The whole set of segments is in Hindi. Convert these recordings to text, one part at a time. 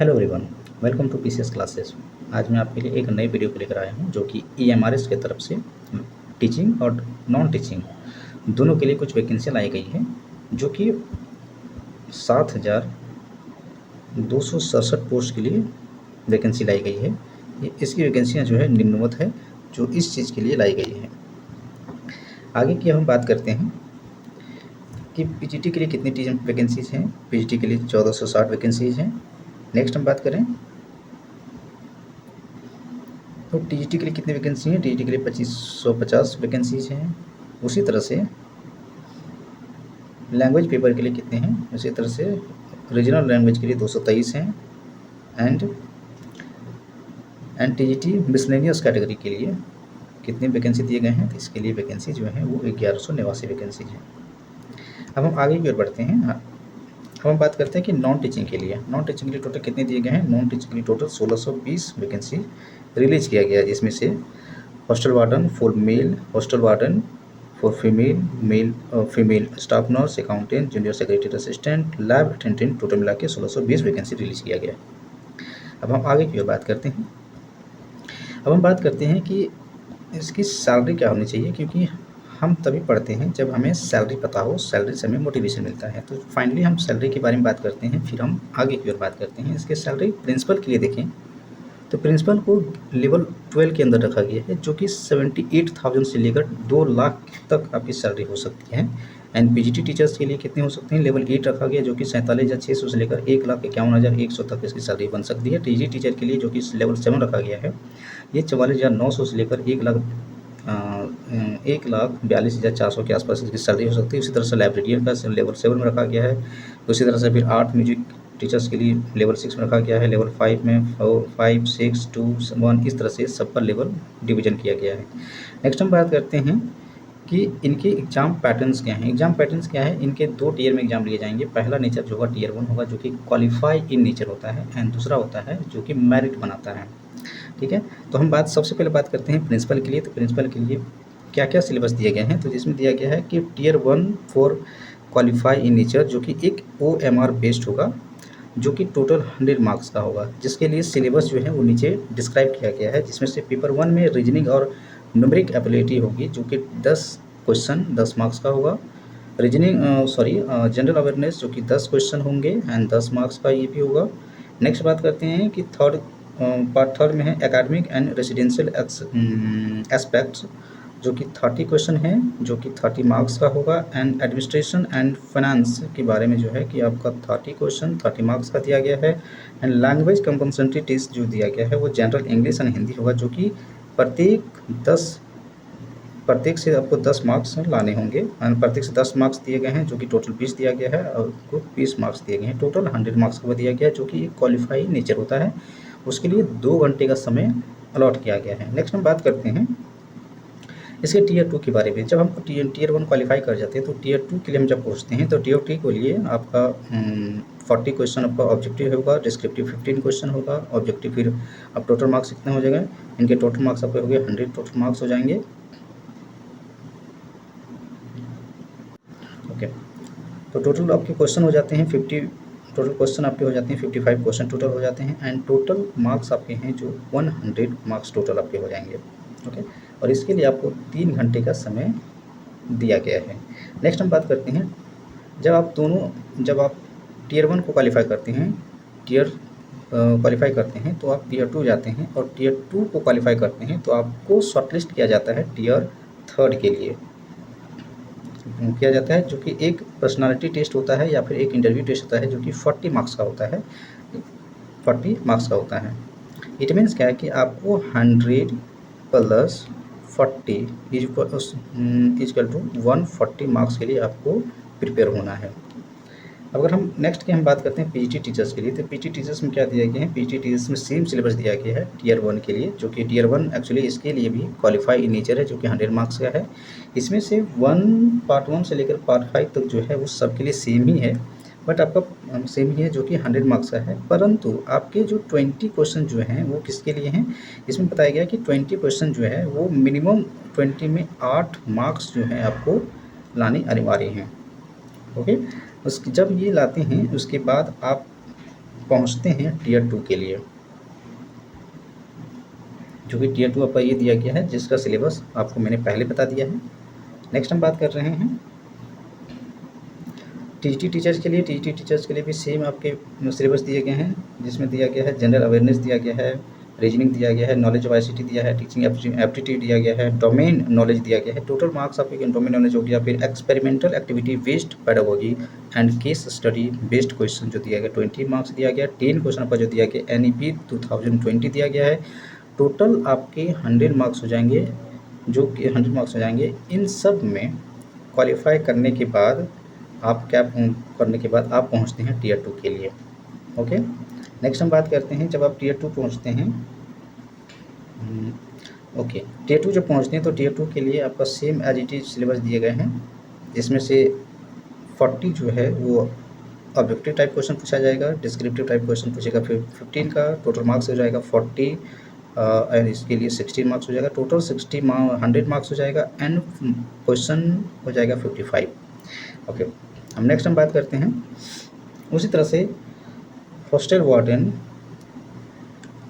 Hello everyone, welcome to PCS classes. आज मैं आपके लिए एक नई वीडियो को लेकर आया हूं जो कि ईएमआरएस की तरफ से टीचिंग और नॉन टीचिंग दोनों के लिए कुछ वैकेंसियाँ लाई गई हैं, जो कि 7,267 पोस्ट के लिए वैकेंसी लाई गई है। इसकी वैकेंसियाँ जो है निम्नवत है, जो इस चीज़ के लिए लाई गई है। आगे की हम बात करते हैं कि पीजीटी के लिए कितनी टीचिंग वैकेंसीज हैं। पीजीटी के लिए 1460 वैकेंसीज हैं। नेक्स्ट हम बात करें तो टीजीटी के लिए कितनी वैकेंसी है। टीजीटी के लिए 2550 वैकेंसीज हैं। उसी तरह से लैंग्वेज पेपर के लिए कितने हैं, उसी तरह से रीजनल लैंग्वेज के लिए 223 हैं। एंड टीजीटी मिसलेनियस कैटेगरी के लिए कितनी वैकेंसी दिए गए हैं, तो इसके लिए वैकेंसी जो है वो 1189 वैकेंसी है। अब हम आगे की ओर बढ़ते हैं। अब हम बात करते हैं कि नॉन टीचिंग के लिए टोटल कितने दिए गए हैं। नॉन टीचिंग के लिए टोटल 1620 वैकेंसी रिलीज किया गया है, जिसमें से hostel warden for male, hostel warden for female staff nurse, accountant, junior secretary assistant, lab attendant, total मिला के 1620 वैकेंसी रिलीज किया गया है। अब हम आगे की ओर बात करते हैं। अब हम बात करते हैं कि इसकी सैलरी क्या होनी चाहिए, क्योंकि हम तभी पढ़ते हैं जब हमें सैलरी पता हो, सैलरी से हमें मोटिवेशन मिलता है। तो फाइनली हम सैलरी के बारे में बात करते हैं, फिर हम आगे की ओर बात करते हैं। इसके सैलरी प्रिंसिपल के लिए देखें तो प्रिंसिपल को लेवल 12 के अंदर रखा गया है, जो कि 78,000 से लेकर 2 लाख तक आपकी सैलरी हो सकती है। एंड पीजीटी टीचर्स के लिए कितने हो सकते हैं, लेवल 8 रखा गया, जो कि 47,600 से लेकर 1,51,100 तक इसकी सैलरी बन सकती है। टीजी टीचर के लिए जो कि लेवल 7 रखा गया है, ये 44,900 से लेकर 1,42,400 के आसपास इसकी सैलरी हो सकती है। उसी तरह से लाइब्रेरियन का लेवल 7 में रखा गया है। उसी तरह से फिर आर्ट म्यूजिक टीचर्स के लिए लेवल 6 में रखा गया है। लेवल 5 में 5, 6, 2, 1 इस तरह से सबका लेवल डिवीजन किया गया है। नेक्स्ट हम बात करते हैं कि इनके एग्ज़ाम पैटर्न्स क्या हैं। एग्ज़ाम पैटर्न्स क्या है, इनके 2 टियर में एग्ज़ाम लिए जाएंगे। पहला नेचर जो होगा टियर 1 होगा, जो कि क्वालिफाई इन नेचर होता है, एंड दूसरा होता है जो कि मेरिट बनाता है। ठीक है, तो हम सबसे पहले बात करते हैं प्रिंसिपल के लिए। तो प्रिंसिपल के लिए क्या क्या सिलेबस दिए गए हैं, तो जिसमें दिया गया है कि tier 1 for qualify in nature, जो कि एक OMR बेस्ड होगा, जो कि टोटल 100 मार्क्स का होगा, जिसके लिए सिलेबस जो है वो नीचे डिस्क्राइब किया गया है। जिसमें से पेपर 1 में रीजनिंग और न्यूमेरिक एबिलिटी होगी, जो कि 10 क्वेश्चन 10 मार्क्स का होगा। रीजनिंग जनरल अवेयरनेस, जो कि 10 क्वेश्चन होंगे एंड 10 मार्क्स का ये भी होगा। नेक्स्ट बात करते हैं कि पार्ट थर्ड में है एकेडमिक एंड रेसिडेंशियल एस्पेक्ट्स, जो कि 30 क्वेश्चन है, जो कि 30 मार्क्स का होगा। एंड एडमिनिस्ट्रेशन एंड फाइनेंस के बारे में जो है कि आपका 30 क्वेश्चन 30 मार्क्स का दिया गया है। एंड लैंग्वेज कंपल्सरी टेस्ट जो दिया गया है वो जनरल इंग्लिश एंड हिंदी होगा, जो कि प्रत्येक से आपको 10 मार्क्स लाने होंगे। एंड प्रत्येक से 10 मार्क्स दिए गए हैं, जो कि टोटल 20 दिया गया है, और आपको 20 मार्क्स दिए गए हैं। टोटल 100 मार्क्स का दिया गया है, जो कि एक क्वालिफाई नेचर होता है। उसके लिए 2 घंटे का समय अलॉट किया गया है। नेक्स्ट हम बात करते हैं इसके टियर 2 के बारे में। जब हम टियर 1 क्वालिफाई कर जाते हैं, तो टियर 2 के लिए हम जब पहुँचते हैं, तो टियर 2 के लिए आपका 40 क्वेश्चन आपका ऑब्जेक्टिव होगा, डिस्क्रिप्टिव 15 क्वेश्चन होगा। ऑब्जेक्टिव फिर अब टोटल मार्क्स कितने हो जाएंगे, इनके टोटल मार्क्स आपके हो गए 100 टोटल मार्क्स हो जाएंगे। ओके, तो टोटल आपके क्वेश्चन हो जाते हैं 50, टोटल क्वेश्चन आपके हो जाते हैं 55 क्वेश्चन टोटल हो जाते हैं। एंड टोटल मार्क्स आपके हैं जो 100 मार्क्स टोटल आपके हो जाएंगे। ओके, और इसके लिए आपको 3 घंटे का समय दिया गया है। नेक्स्ट हम बात करते हैं, जब आप टियर 1 को क्वालिफाई करते हैं, तो आप टियर 2 जाते हैं, और टियर 2 को क्वालिफाई करते हैं तो आपको शॉर्टलिस्ट किया जाता है टियर 3 के लिए किया जाता है, जो कि एक पर्सनालिटी टेस्ट होता है या फिर एक इंटरव्यू टेस्ट होता है, जो कि 40 मार्क्स का होता है। 40 मार्क्स का होता है। इट मीन्स क्या है कि आपको 100 plus 40 is equal to 140 marks के लिए आपको प्रिपेयर होना है। अगर हम नेक्स्ट की हम बात करते हैं पीजीटी टीचर्स के लिए, तो पीजीटी टीचर्स में क्या दिया गया है, पीजीटी टीचर्स में सेम सिलेबस दिया गया है टियर 1 के लिए, जो कि टियर 1 एक्चुअली इसके लिए भी क्वालिफाई इन नेचर है, जो कि 100 मार्क्स का है। इसमें से पार्ट 1 से लेकर पार्ट 5 तक जो है वो सबके लिए सेम ही है, बट आपका सेम ही है, जो कि 100 मार्क्स का है। परंतु आपके जो 20 क्वेश्चन जो हैं वो किसके लिए हैं, इसमें बताया गया कि 20 क्वेश्चन जो है वो मिनिमम 20 में 8 मार्क्स जो है आपको लाने अनिवार्य हैं। ओके, उसकी जब ये लाते हैं उसके बाद आप पहुंचते हैं टियर 2 के लिए, जो कि टियर 2 आपका ये दिया गया है, जिसका सिलेबस आपको मैंने पहले बता दिया है। नेक्स्ट हम बात कर रहे हैं टीजीटी टीचर्स के लिए। टीजीटी टीचर्स के लिए भी सेम आपके सिलेबस दिए गए हैं, जिसमें दिया गया है जनरल अवेयरनेस दिया गया है, रीजनिंग दिया गया है, नॉलेज ऑफ आईसीटी दिया है, टीचिंग एप्टीट्यूड दिया गया है, डोमेन नॉलेज दिया गया है। टोटल मार्क्स आपके डोमेन नॉलेज हो गया, फिर experimental activity based pedagogy and case study based question जो दिया गया 20 मार्क्स दिया गया। 10 क्वेश्चन आपका जो दिया गया NEP 2020 दिया गया है। टोटल आपके 100 मार्क्स हो जाएंगे, जो कि 100 मार्क्स हो जाएंगे। इन सब में क्वालिफाई करने के बाद आप क्या करने के बाद आप पहुंचते हैं टियर 2 के लिए। ओके, नेक्स्ट हम बात करते हैं जब आप टियर 2 पहुंचते हैं। ओके, टियर 2 जब पहुंचते हैं तो टियर 2 के लिए आपका same as it is syllabus दिए गए हैं, जिसमें से 40 जो है वो ऑब्जेक्टिव टाइप क्वेश्चन पूछा जाएगा, डिस्क्रिप्टिव टाइप क्वेश्चन पूछेगा, फिर 15 का टोटल मार्क्स हो जाएगा 40 एंड इसके लिए 16 मार्क्स हो जाएगा, टोटल 100 मार्क्स हो जाएगा एंड क्वेश्चन हो जाएगा 55। ओके, हम नेक्स्ट हम बात करते हैं उसी तरह से हॉस्टल वार्डन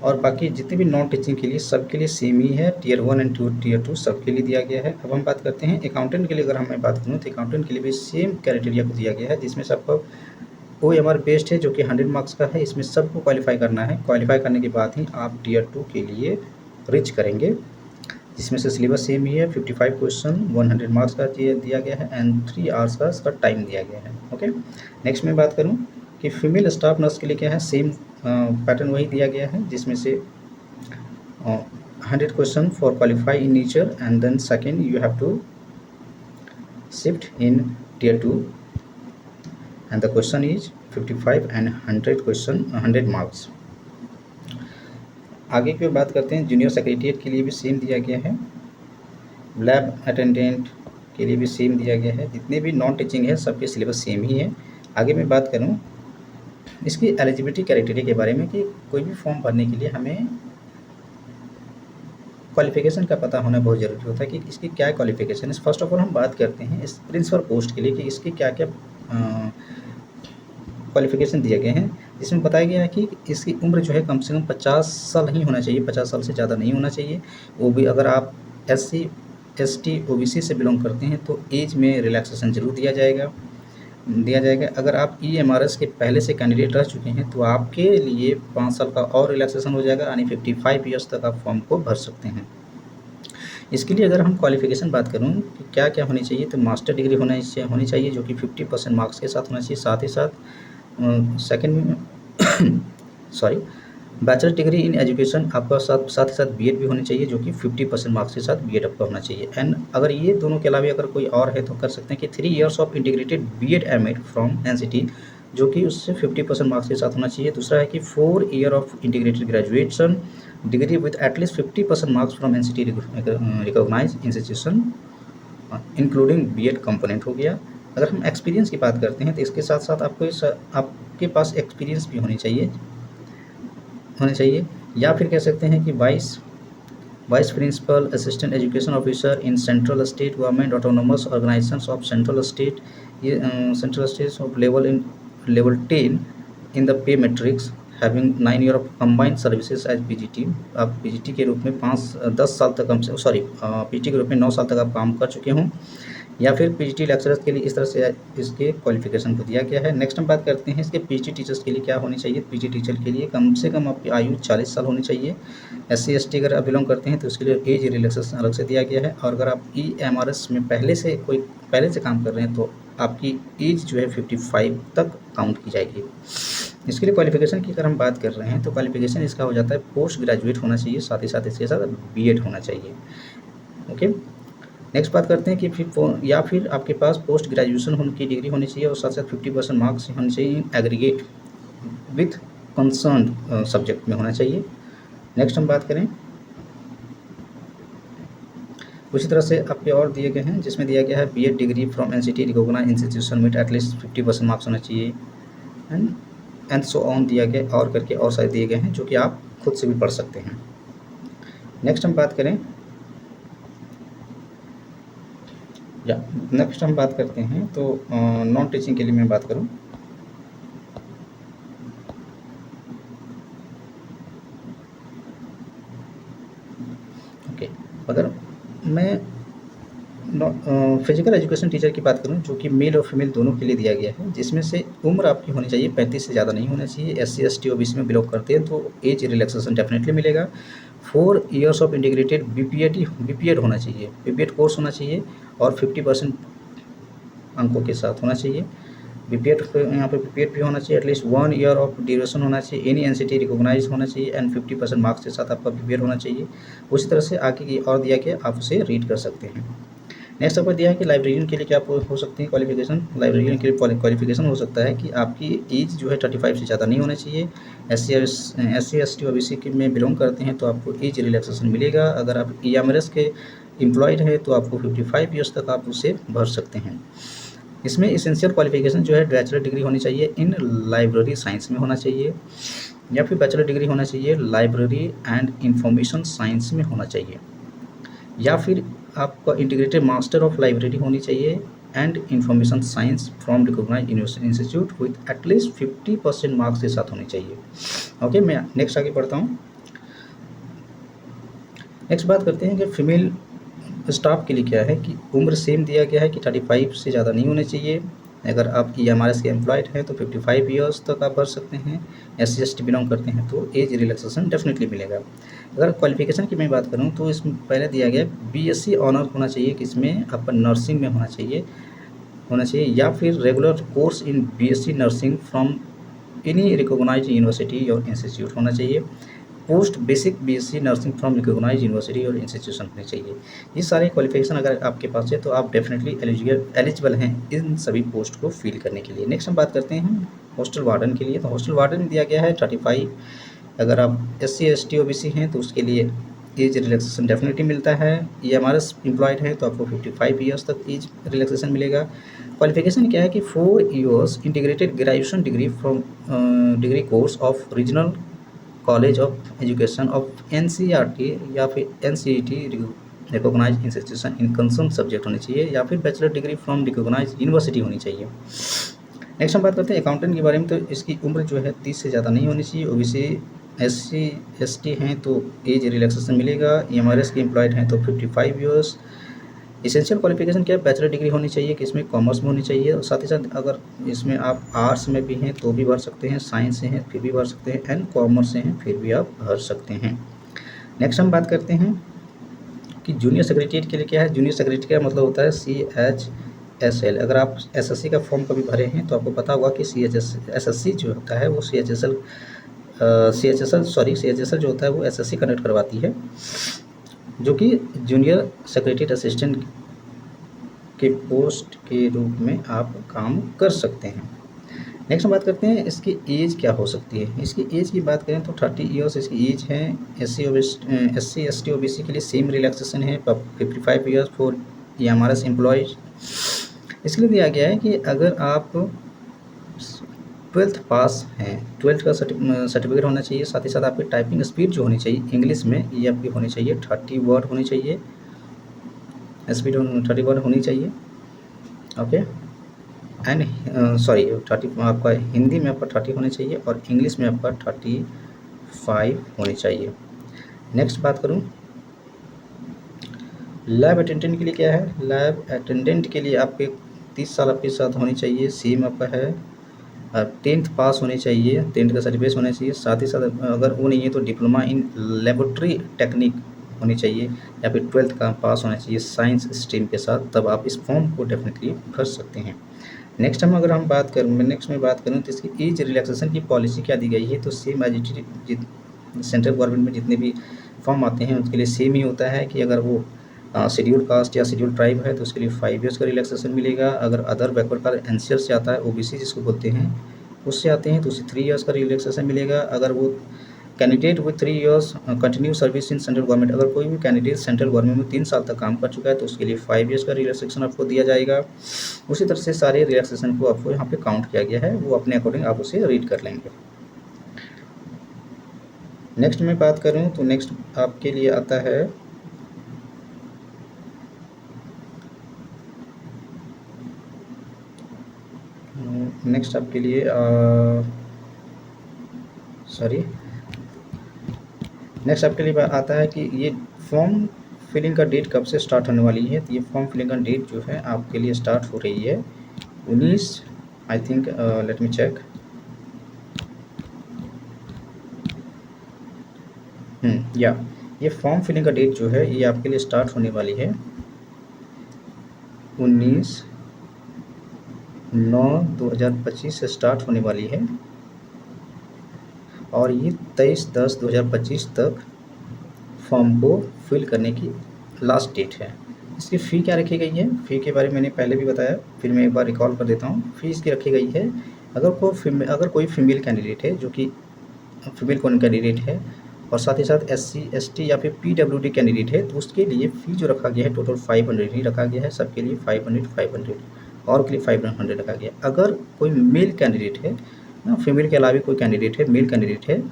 और बाकी जितने भी नॉन टीचिंग के लिए सबके लिए सेम ही है, टियर 1 एंड टियर 2 सबके लिए दिया गया है। अब हम बात करते हैं अकाउंटेंट के लिए। अगर मैं बात करूँ तो अकाउंटेंट के लिए भी सेम क्राइटेरिया को दिया गया है, जिसमें सबको OMR बेस्ड है जो कि 100 मार्क्स का है। इसमें सबको क्वालिफाई करना है, क्वालिफाई करने के बाद ही आप टियर 2 के लिए रीच करेंगे, जिसमें से सिलेबस सेम ही है। 55 क्वेश्चन 100 मार्क्स का दिया गया है एंड 3 आवर्स का इसका टाइम दिया गया है। ओके, नेक्स्ट मैं बात करूं कि फीमेल स्टाफ नर्स के लिए क्या है, सेम पैटर्न वही दिया गया है, जिसमें से 100 question for qualify in nature and then second you have to shift in tier 2 and the question is 55 and 100 question 100 marks. आगे की बात करते हैं जूनियर सेक्रेटरीट के लिए भी सेम दिया गया है, लैब अटेंडेंट के लिए भी सेम दिया गया है। जितने भी नॉन टीचिंग है सबके सिलेबस सेम ही है। आगे मैं बात करूं इसकी एलिजिबिलिटी क्राइटेरिया के बारे में कि कोई भी फॉर्म भरने के लिए हमें क्वालिफिकेशन का पता होना बहुत ज़रूरी होता है कि इसकी क्या क्वालिफिकेशन है। फर्स्ट ऑफ ऑल हम बात करते हैं इस प्रिंसिपल पोस्ट के लिए कि इसके क्या क्या क्वालिफिकेशन दिए गए हैं, जिसमें बताया गया है कि इसकी उम्र जो है कम से कम 50 साल ही होना चाहिए, 50 साल से ज़्यादा नहीं होना चाहिए। वो भी अगर आप SC ST OBC से बिलोंग करते हैं तो एज में रिलैक्सेशन जरूर दिया जाएगा। अगर आप EMRS के पहले से कैंडिडेट रह चुके हैं तो आपके लिए 5 साल का और रिलैक्सेशन हो जाएगा, यानी 55 ईयर्स तक आप फॉर्म को भर सकते हैं। इसके लिए अगर हम क्वालिफिकेशन बात करूँ कि क्या क्या होनी चाहिए, तो मास्टर डिग्री होनी चाहिए जो कि 50% मार्क्स के साथ होना चाहिए। साथ ही साथ सेकेंड में sorry bachelor degree in education आपका साथ ही साथ BEd भी होनी चाहिए, जो कि 50% मार्क्स के साथ BEd आपका होना चाहिए। एंड अगर ये दोनों के अलावा अगर कोई और है तो कर सकते हैं कि 3 years of integrated BEd MAd from NCT, जो कि उससे 50% मार्क्स के साथ होना चाहिए। दूसरा है कि 4 year of integrated graduation degree with at least 50% marks from NCT recognise institution including BEd component हो गया। अगर हम एक्सपीरियंस की बात करते हैं तो इसके साथ साथ आपके पास एक्सपीरियंस भी होने चाहिए, या फिर कह सकते हैं कि vice principal assistant education officer in central state government autonomous organisations of central state, ये central states of level 10 in the pay matrix having 9 year of combined services as PGT। आप PGT के रूप में 10 साल तक PGT के रूप में 9 साल तक आप काम कर चुके हों, या फिर PGT लेक्चरर्स के लिए इस तरह से इसके क्वालिफिकेशन को दिया गया है। नेक्स्ट हम बात करते हैं इसके PGT टीचर्स के लिए क्या होनी चाहिए। PGT टीचर के लिए कम से कम आपकी आयु 40 साल होनी चाहिए। SC ST अगर आप बिलोंग करते हैं तो उसके लिए एज रिलैक्सेशन अलग से दिया गया है। और अगर आप EMRS में पहले से काम कर रहे हैं तो आपकी एज जो है 55 तक काउंट की जाएगी। इसके लिए क्वालिफिकेशन की अगर हम बात कर रहे हैं तो क्वालिफिकेशन इसका हो जाता है पोस्ट ग्रेजुएट होना चाहिए, साथ ही साथ इसके साथ BEd होना चाहिए। ओके, नेक्स्ट बात करते हैं कि फिर आपके पास पोस्ट ग्रेजुएशन की डिग्री होनी चाहिए और साथ साथ 50% मार्क्स होने चाहिए एग्रीगेट विथ कंसर्न सब्जेक्ट में होना चाहिए। नेक्स्ट हम बात करें उसी तरह से आपके और दिए गए हैं, जिसमें दिया गया है BEd degree from NCT recognised institution with at least 50% marks होना चाहिए एंड सो ऑन दिया गया और करके और सारे दिए गए हैं, जो कि आप खुद से भी पढ़ सकते हैं। नेक्स्ट हम बात करते हैं तो नॉन टीचिंग के लिए मैं बात करूं अगर मैं फिजिकल एजुकेशन टीचर की बात करूं, जो कि मेल और फीमेल दोनों के लिए दिया गया है, जिसमें से उम्र आपकी होनी चाहिए 35 से ज़्यादा नहीं होना चाहिए। SC ST OBC में बिलोंग करते हैं तो एज रिलैक्सेशन डेफिनेटली मिलेगा। 4 ईयर्स ऑफ इंटीग्रेटेड बीपीएड होना चाहिए, बीपीएड कोर्स होना चाहिए और 50% अंकों के साथ होना चाहिए। बीपीएड यहाँ पे बीपीएड भी होना चाहिए, एटलीस्ट 1 ईयर ऑफ ड्यूरेशन होना चाहिए, एनी एनसीटी रिकॉग्नाइज होना चाहिए एंड 50% मार्क्स के साथ आपका बीपीएड होना चाहिए। उसी तरह से आगे की और दिया गया, आप उसे रीड कर सकते हैं। नेक्स्ट आपको दिया है कि लाइब्रेरियन के लिए क्या हो सकती है क्वालिफिकेशन। लाइब्रेरियन के लिए क्वालिफिकेशन हो सकता है कि आपकी एज जो है 35 से ज़्यादा नहीं होना चाहिए। SC ST OBC के में बिलोंग करते हैं तो आपको एज रिलैक्सेशन मिलेगा। अगर आप EMRS के एम्प्लॉयड है तो आपको 55 ईयर्स तक आप उसे भर सकते हैं। इसमें इसेंशियल क्वालिफिकेशन जो है बैचलर डिग्री होनी चाहिए इन लाइब्रेरी साइंस में होना चाहिए, या फिर बैचलर डिग्री होना चाहिए लाइब्रेरी एंड इंफॉर्मेशन साइंस में होना चाहिए, या फिर आपका इंटीग्रेटेड मास्टर ऑफ लाइब्रेरी होनी चाहिए and information science from recognised institute with at least 50% marks के साथ होनी चाहिए। ओके, मैं नेक्स्ट आगे बढ़ता हूँ। नेक्स्ट बात करते हैं कि फीमेल स्टाफ के लिए क्या है कि उम्र सेम दिया गया है कि 35 से ज़्यादा नहीं होने चाहिए। अगर आप EMRS के एम्प्लॉयड हैं तो 55 ईयर्स तक आप भर सकते हैं। SC ST बिलोंग करते हैं तो एज रिलैक्सेशन डेफिनेटली मिलेगा। अगर क्वालिफिकेशन की मैं बात करूं तो इसमें पहले दिया गया BSc ऑनर होना चाहिए, कि इसमें आपका नर्सिंग में होना चाहिए, या फिर regular course in BSc nursing from any recognised university और इंस्टीट्यूट होना चाहिए। Post basic BSc nursing from recognised university और इंस्टीट्यूशन होनी चाहिए। ये सारे क्वालिफिकेशन अगर आपके पास है तो आप डेफिनेटली एलिजिबल हैं इन सभी पोस्ट को फिल करने के लिए। नेक्स्ट हम बात करते हैं हॉस्टल वार्डन के लिए। तो हॉस्टल वार्डन दिया गया है 35। अगर आप SC ST OBC हैं तो उसके लिए एज रिलैक्सेशन डेफिनेटली मिलता है। EMRS एम्प्लॉयड है तो आपको 55 ईयर्स तक एज रिलैक्सेशन मिलेगा। क्वालिफिकेशन क्या है कि 4 years integrated graduation degree from degree course of regional college of education of NCERT या फिर NCET recognised institution in concern subject होनी चाहिए, या फिर bachelor degree from recognised university होनी चाहिए। नेक्स्ट हम बात करते हैं अकाउंटेंट के बारे में। तो इसकी उम्र जो है 30 से ज़्यादा नहीं होनी चाहिए। OBC SC ST हैं तो एज रिलैक्सेशन मिलेगा। EMRS के एम्प्लॉयड हैं तो 55 ईयर्स। इसेंशियल क्वालिफिकेशन क्या है, बैचलर डिग्री होनी चाहिए, कि इसमें कॉमर्स में होनी चाहिए, और साथ ही साथ अगर इसमें आप आर्ट्स में भी हैं तो भी भर सकते हैं, साइंस से हैं फिर भी भर सकते हैं, एंड कॉमर्स से हैं फिर भी आप भर सकते हैं। नेक्स्ट हम बात करते हैं कि जूनियर सेक्रेटरीट के लिए क्या है। जूनियर सेक्रेटरी का मतलब होता है CHSL। अगर आप SSC का फॉर्म कभी भरे हैं तो आपको पता होगा कि SSC जो होता है वो CHSL जो होता है वो SSC कंडक्ट करवाती है, जो कि जूनियर सेक्रेटरी असिस्टेंट के पोस्ट के रूप में आप काम कर सकते हैं। नेक्स्ट हम बात करते हैं इसकी एज क्या हो सकती है। इसकी एज की बात करें तो 30 ईयर्स इसकी एज है। SC ST OBC के लिए सेम रिलैक्सेशन है 55 ईयर्स फॉर EMRS एम्प्लॉयज। इसके लिए दिया गया है कि अगर आप 12th पास हैं, 12th का सर्टिफिकेट होना चाहिए, साथ ही साथ आपकी टाइपिंग स्पीड जो होनी चाहिए इंग्लिश में ये आपकी होनी चाहिए 30 वर्ड होनी चाहिए, स्पीड 30 वर्ड होनी चाहिए। ओके, एंड 30 आपका हिंदी में आपका 30 होने चाहिए और इंग्लिश में आपका 35 होनी चाहिए। नेक्स्ट बात करूं लैब अटेंडेंट के लिए क्या है। लैब अटेंडेंट के लिए आपके 30 साल आपके साथ होनी चाहिए, सेम आपका है। 10th पास होनी चाहिए, 10th का सर्टिफिकेट होना चाहिए, साथ ही साथ अगर वो नहीं है तो डिप्लोमा इन लेबोरेटरी टेक्निक होनी चाहिए, या फिर 12th का पास होना चाहिए साइंस स्ट्रीम के साथ, तब आप इस फॉर्म को डेफिनेटली भर सकते हैं। नेक्स्ट मैं बात करूँ तो इसकी एज रिलैक्सेशन की पॉलिसी क्या दी गई है। तो सेम एज सेंट्रल गवर्नमेंट में जितने भी फॉर्म आते हैं उसके लिए सेम ही होता है कि अगर वो शेड्यूल कास्ट या शेड्यूल ट्राइब है तो उसके लिए 5 ईयर्स का रिलैक्सेशन मिलेगा। अगर अदर बैकवर्ड कास्ट NCL से आता है, OBC जिसको बोलते हैं उससे आते हैं तो उसे 3 ईयर्स का रिलैक्सेशन मिलेगा। अगर वो candidate with 3 years continue service in central government, अगर कोई भी कैंडिडेट सेंट्रल गवर्नमेंट में 3 साल तक काम कर चुका है तो उसके लिए 5 ईयर्स का रिलैक्सेशन आपको दिया जाएगा। उसी तरह से सारे रिलैक्सेशन को आपको यहाँ पे काउंट किया गया है, वो अपने अकॉर्डिंग आप उसे रीड कर लेंगे। नेक्स्ट मैं बात करूँ तो नेक्स्ट आपके लिए आता है नेक्स्ट आपके लिए नेक्स्ट आपके लिए आता है कि ये फॉर्म फिलिंग का डेट कब से स्टार्ट होने वाली है? तो ये फॉर्म फिलिंग का डेट जो है आपके लिए स्टार्ट हो रही है 19, I think, let me check. या ये फॉर्म फिलिंग का डेट जो है ये आपके लिए स्टार्ट होने वाली है 19/9/2025 से स्टार्ट होने वाली है और ये 23/10/2025 तक फॉर्म को फिल करने की लास्ट डेट है। इसकी फ़ी क्या रखी गई है? फ़ी के बारे में मैंने पहले भी बताया, फिर मैं एक बार रिकॉल कर देता हूँ। फ़ी इसकी रखी गई है, अगर कोई फीमेल कैंडिडेट है जो कि फीमेल कौन कैंडिडेट है और साथ ही साथ SC ST या फिर PWD कैंडिडेट है तो उसके लिए फ़ी जो रखा गया है टोटल 500 ही रखा गया है, सबके लिए 500 और के लिए 500 रखा गया है। अगर कोई मेल कैंडिडेट है ना, फीमेल के अलावा कोई कैंडिडेट है, मेल कैंडिडेट है,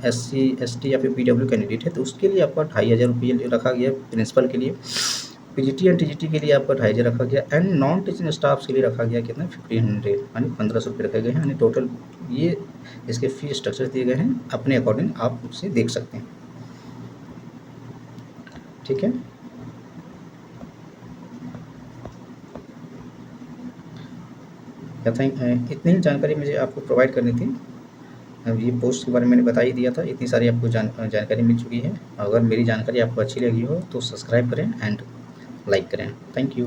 SC ST या फिर PW कैंडिडेट है तो उसके लिए आपका 2500 रखा गया प्रिंसिपल के लिए। PGT एंड TGT के लिए आपका 2500 रखा गया एंड नॉन टीचिंग स्टाफ्स के लिए रखा गया कितना 1500 यानी 1500 रुपये रखे गए हैं। यानी टोटल ये इसके फी स्ट्रक्चर दिए गए हैं, अपने अकॉर्डिंग आप उसे देख सकते हैं। ठीक है, इतनी ही जानकारी मुझे आपको प्रोवाइड करनी थी। अब ये पोस्ट के बारे में मैंने बता ही दिया था, इतनी सारी आपको जानकारी मिल चुकी है। अगर मेरी जानकारी आपको अच्छी लगी हो तो सब्सक्राइब करें एंड लाइक करें। Thank you.